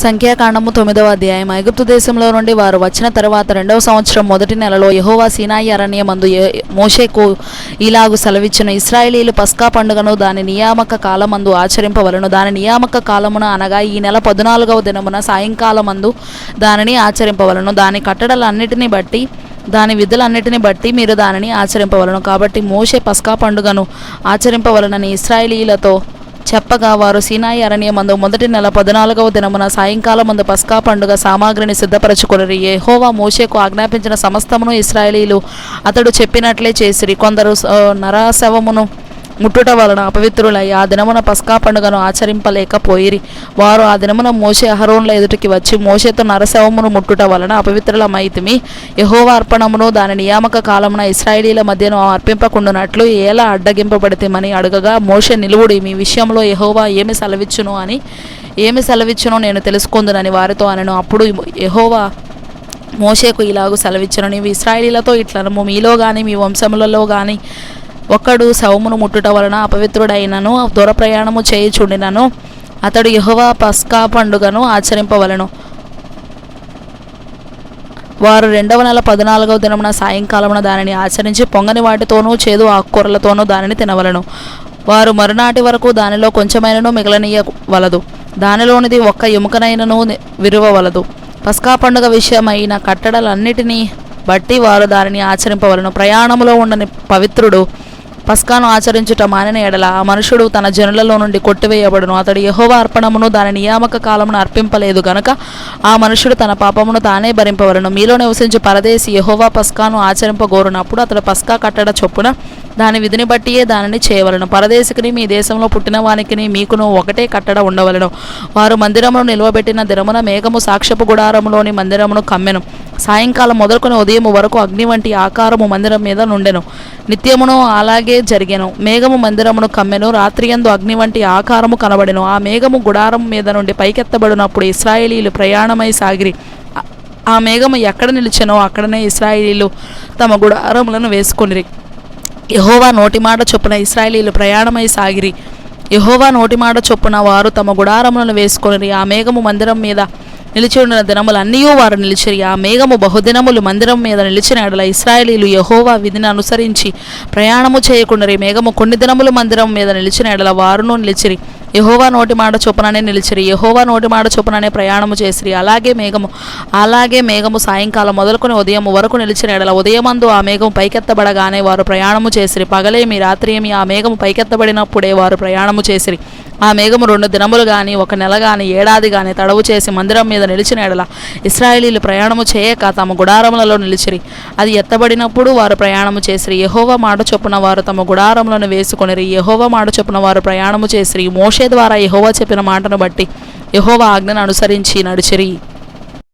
సంఖ్యాకాండము 9వ అధ్యాయం. ఐగుప్తు దేశంలో నుండి వారు వచ్చిన తరువాత 2వ సంవత్సరం మొదటి నెలలో యెహోవా సీనాయి అరణ్యమందు మోషేకు ఇలాగు సెలవిచ్చెను. ఇశ్రాయేలీయులు పస్కా పండుగను దాని నియామక కాలమందు ఆచరింపవలెను. దాని నియామక కాలమున అనగా ఈ నెల 14వ దినమున సాయంకాలమందు దానిని ఆచరింపవలను. దాని కట్టడలన్నిటిని బట్టి దాని విధులన్నిటిని బట్టి మీరు దానిని ఆచరింపవలను. కాబట్టి మోషే పస్కా పండుగను ఆచరింపవలనని ఇశ్రాయేలీయులతో చెప్పగా వారు సీనాయి అరణ్యమందు మొదటి నెల 14వ దినమున సాయంకాలమందు పస్కా పండుగ సామాగ్రిని సిద్ధపరచుకొనిరి. యెహోవా మోషేకు ఆజ్ఞాపించిన సమస్తమును ఇశ్రాయేలీయులు అతడు చెప్పినట్లే చేసిరి. కొందరు నరశవమును ముట్టుట వలన అపవిత్రులై ఆ దినమున పస్కా పండుగను ఆచరింపలేకపోయిరి. వారు ఆ దినమున మోషే అహరోనుల ఎదుటికి వచ్చి, మోషేతో నరశవమును ముట్టుట వలన అపవిత్రులమైతిమి. యెహోవా అర్పణమును దాని నియామక కాలమున ఇశ్రాయేలీల మధ్యను అర్పింపకుండునట్లు ఎలా అడ్డగింపబడితేమని అడగగా, మోషే నిలువుడి, మీ విషయంలో యెహోవా ఏమి సెలవిచ్చునో నేను తెలుసుకొందునని వారితో అనెను. అప్పుడు యెహోవా మోషేకు ఇలాగు సెలవిచ్చెను, నీవు ఇశ్రాయేలీలతో ఇట్లనము, మీలో గాని మీ వంశములలో గాని ఒక్కడు శవమును ముట్టుట వలన అపవిత్రుడైనను దూర ప్రయాణము చేయుచుండినను అతడు యెహోవా పస్కా పండుగను ఆచరింపవలెను. వారు 2వ నెల 14వ దినమున సాయంకాలమున దానిని ఆచరించి పొంగని వాటితోనూ చేదు ఆకుకూరలతోనూ దానిని తినవలను. వారు మరునాటి వరకు దానిలో కొంచెమైనను మిగలనీయవలదు. దానిలోనిది ఒక్క ఎముకనైనను విరువవలదు. పస్కా పండుగ విషయమైన కట్టడలన్నిటినీ బట్టి వారు దానిని ఆచరింపవలను. ప్రయాణములో ఉండని పవిత్రుడు పస్కాను ఆచరించుట మానిన ఎడల ఆ మనుషుడు తన జనులలో నుండి కొట్టివేయబడును. అతడు యెహోవా అర్పణమును దాని నియామక కాలమును అర్పింపలేదు గనుక ఆ మనుషుడు తన పాపమును తానే భరింపవలను. మీలో నివసించు పరదేశి యెహోవా పస్కాను ఆచరింపగోరునప్పుడు అతడు పస్కా కట్టడ చొప్పున దాని విధిని బట్టియే దానిని చేయవలను. పరదేశికిని మీ దేశంలో పుట్టిన వానికిని మీకును ఒకటే కట్టడ ఉండవలను. వారు మందిరమును నిల్వబెట్టిన దినమున మేఘము సాక్ష్యపు గుడారములోని మందిరమును కమ్మెను. సాయంకాలం మొదలుకొని ఉదయం వరకు అగ్ని వంటి ఆకారము మందిరం మీద నుండెను. నిత్యమును అలాగే జరిగెను. మేఘము మందిరమును కమ్మెను. రాత్రియందు అగ్ని వంటి ఆకారము కనబడెను. ఆ మేఘము గుడారం మీద నుండి పైకెత్తబడినప్పుడు ఇశ్రాయేలీయులు ప్రయాణమై సాగిరి. ఆ మేఘము ఎక్కడ నిలిచెనో అక్కడనే ఇశ్రాయేలీయులు తమ గుడారములను వేసుకొనిరి. యెహోవా నోటి మాట చొప్పున ఇశ్రాయేలీయులు ప్రయాణమై సాగిరి. యెహోవా నోటి మాట చొప్పున వారు తమ గుడారములను వేసుకొనిరి. ఆ మేఘము మందిరం మీద నిలిచి ఉండిన దినములన్నీ వారు నిలిచిరి. ఆ మేఘము బహుదినములు మందిరం మీద నిలిచిన ఎడల ఇశ్రాయేలీయులు యెహోవా విధిని అనుసరించి ప్రయాణము చేయకుండారి. మేఘము కొన్ని దినములు మందిరం మీద నిలిచిన ఎడల వారును నిలిచిరి. యెహోవా నోటి మాట చొప్పుననే నిలిచిరి. యెహోవా నోటి మాట చొప్పుననే ప్రయాణము చేసిరి. అలాగే మేఘము సాయంకాలం మొదలుకొని ఉదయం వరకు నిలిచిన ఎడల ఉదయమందు ఆ మేఘము పైకెత్తబడగానే వారు ప్రయాణము చేసిరి. పగలేమి రాత్రియమి ఆ మేఘము పైకెత్తబడినప్పుడే వారు ప్రయాణము చేసిరి. ఆ మేఘము 2 దినములు గాని 1 నెల గాని ఏడాది గాని తడవు చేసి మందిరం మీద నిలిచిన ఎడల ఇశ్రాయేలీయులు ప్రయాణము చేయక తమ గుడారములలో నిలిచిరి. అది ఎత్తబడినప్పుడు వారు ప్రయాణము చేసిరి. యెహోవా మాట చొప్పున వారు తమ గుడారములను వేసుకొనిరి. యెహోవా మాట చొప్పున వారు ప్రయాణము చేసిరి. మోషే ద్వారా యెహోవా చెప్పిన మాటను బట్టి యెహోవా ఆజ్ఞను అనుసరించి నడిచిరి.